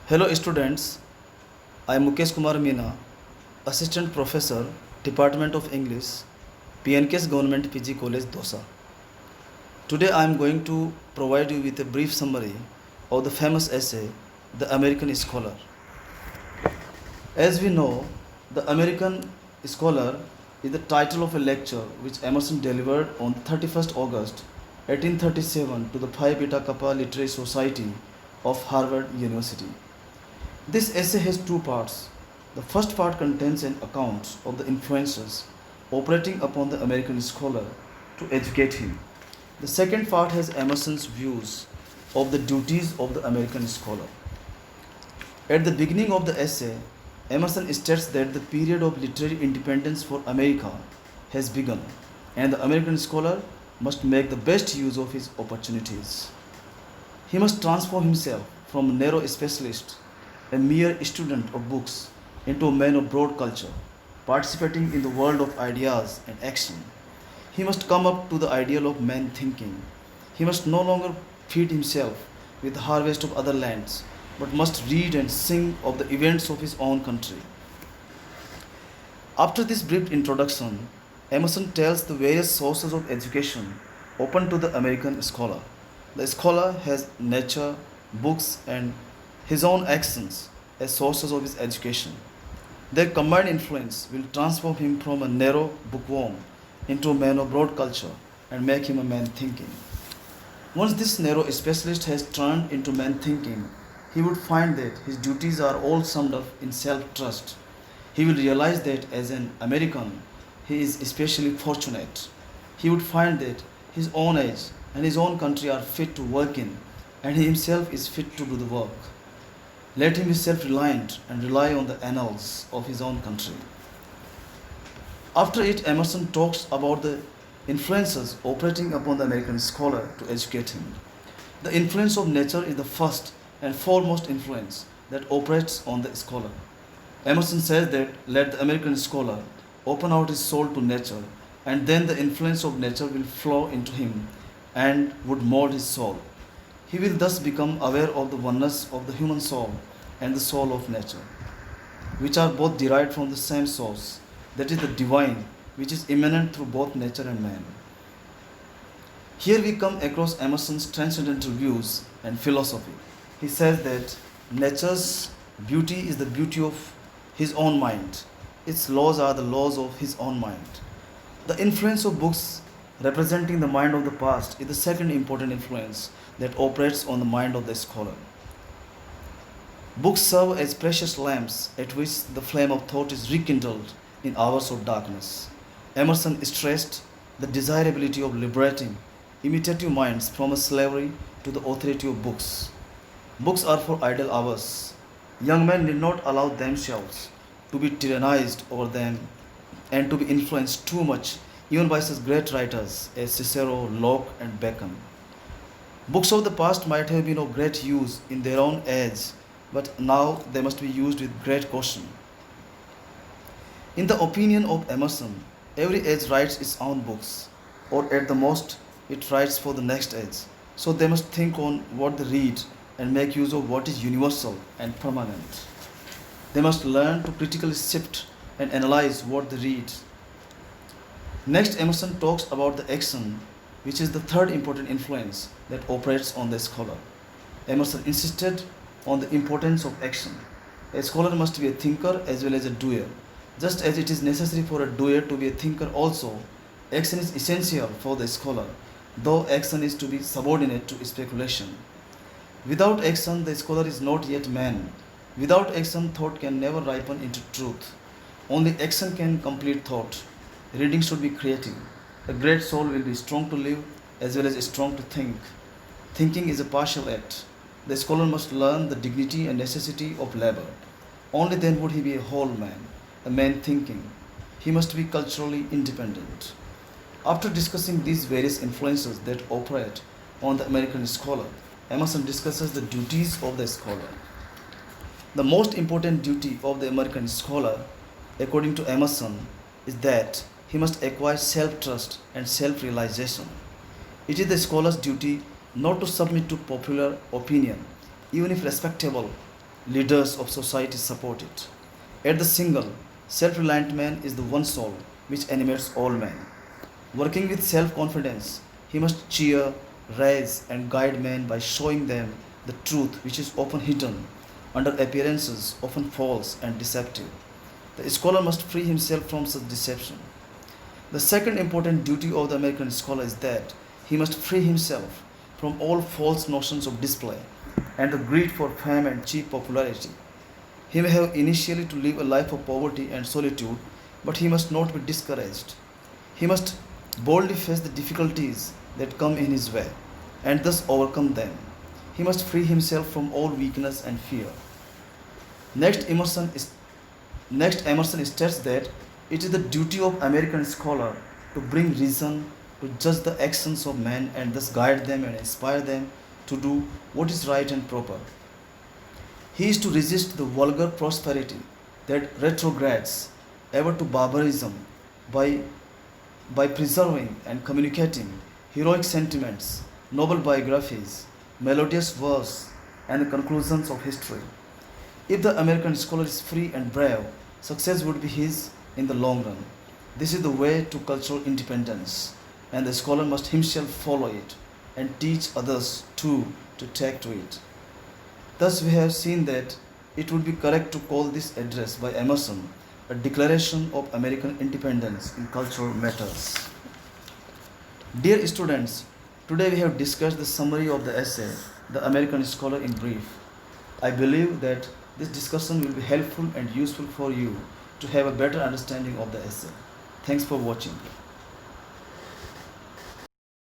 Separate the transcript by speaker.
Speaker 1: Hello students, I am Mukesh Kumar Meena, Assistant Professor, Department of English, PNKS Government PG College Dosa. Today I am going to provide you with a brief summary of the famous essay, The American Scholar. As we know, The American Scholar is the title of a lecture which Emerson delivered on 31st August 1837 to the Phi Beta Kappa Literary Society of Harvard University. This essay has two parts. The first part contains an account of the influences operating upon the American scholar to educate him. The second part has Emerson's views of the duties of the American scholar. At the beginning of the essay, Emerson states that the period of literary independence for America has begun, and the American scholar must make the best use of his opportunities. He must transform himself from a narrow specialist, a mere student of books, into a man of broad culture, participating in the world of ideas and action. He must come up to the ideal of man thinking. He must no longer feed himself with the harvest of other lands, but must read and sing of the events of his own country. After this brief introduction, Emerson tells the various sources of education open to the American scholar. The scholar has nature, books, and his own actions as sources of his education. Their combined influence will transform him from a narrow bookworm into a man of broad culture and make him a man thinking. Once this narrow specialist has turned into man thinking, he would find that his duties are all summed up in self-trust. He will realize that as an American, he is especially fortunate. He would find that his own age and his own country are fit to work in, and he himself is fit to do the work. Let him be self-reliant and rely on the annals of his own country. After it, Emerson talks about the influences operating upon the American scholar to educate him. The influence of nature is the first and foremost influence that operates on the scholar. Emerson says that let the American scholar open out his soul to nature, and then the influence of nature will flow into him and would mold his soul. He will thus become aware of the oneness of the human soul and the soul of nature, which are both derived from the same source, that is, the divine, which is immanent through both nature and man. Here we come across Emerson's transcendental views and philosophy. He says that nature's beauty is the beauty of his own mind. Its laws are the laws of his own mind. The influence of books representing the mind of the past is the second important influence that operates on the mind of the scholar. Books serve as precious lamps at which the flame of thought is rekindled in hours of darkness. Emerson stressed the desirability of liberating imitative minds from a slavery to the authority of books. Books are for idle hours. Young men need not allow themselves to be tyrannized over them and to be influenced too much even by such great writers as Cicero, Locke, and Bacon. Books of the past might have been of great use in their own age, but now they must be used with great caution. In the opinion of Emerson, every age writes its own books, or at the most, it writes for the next age. So they must think on what they read and make use of what is universal and permanent. They must learn to critically sift and analyze what they read. Next, Emerson talks about the action, which is the third important influence that operates on the scholar. Emerson insisted on the importance of action. A scholar must be a thinker as well as a doer. Just as it is necessary for a doer to be a thinker also, action is essential for the scholar, though action is to be subordinate to speculation. Without action, the scholar is not yet man. Without action, thought can never ripen into truth. Only action can complete thought. Reading should be creative. A great soul will be strong to live as well as strong to think. Thinking is a partial act. The scholar must learn the dignity and necessity of labor. Only then would he be a whole man, a man thinking. He must be culturally independent. After discussing these various influences that operate on the American scholar, Emerson discusses the duties of the scholar. The most important duty of the American scholar, according to Emerson, is that he must acquire self-trust and self-realization. It is the scholar's duty not to submit to popular opinion, even if respectable, leaders of society support it. Yet the single, self reliant man is the one soul which animates all men. Working with self confidence, he must cheer, raise, and guide men by showing them the truth which is often hidden under appearances often false and deceptive. The scholar must free himself from such deception. The second important duty of the American scholar is that he must free himself from all false notions of display and the greed for fame and cheap popularity. He may have initially to live a life of poverty and solitude, but he must not be discouraged. He must boldly face the difficulties that come in his way and thus overcome them. He must free himself from all weakness and fear. Next, Emerson states that it is the duty of American scholar to bring reason to judge the actions of men and thus guide them and inspire them to do what is right and proper. He is to resist the vulgar prosperity that retrogrades ever to barbarism by, by preserving and communicating heroic sentiments, noble biographies, melodious verse, and the conclusions of history. If the American scholar is free and brave, success would be his in the long run. This is the way to cultural independence, and the scholar must himself follow it and teach others too to take to it. Thus, we have seen that it would be correct to call this address by Emerson a declaration of American independence in cultural matters. Dear students, today we have discussed the summary of the essay, The American Scholar in Brief. I believe that this discussion will be helpful and useful for you to have a better understanding of the essay. Thanks for watching.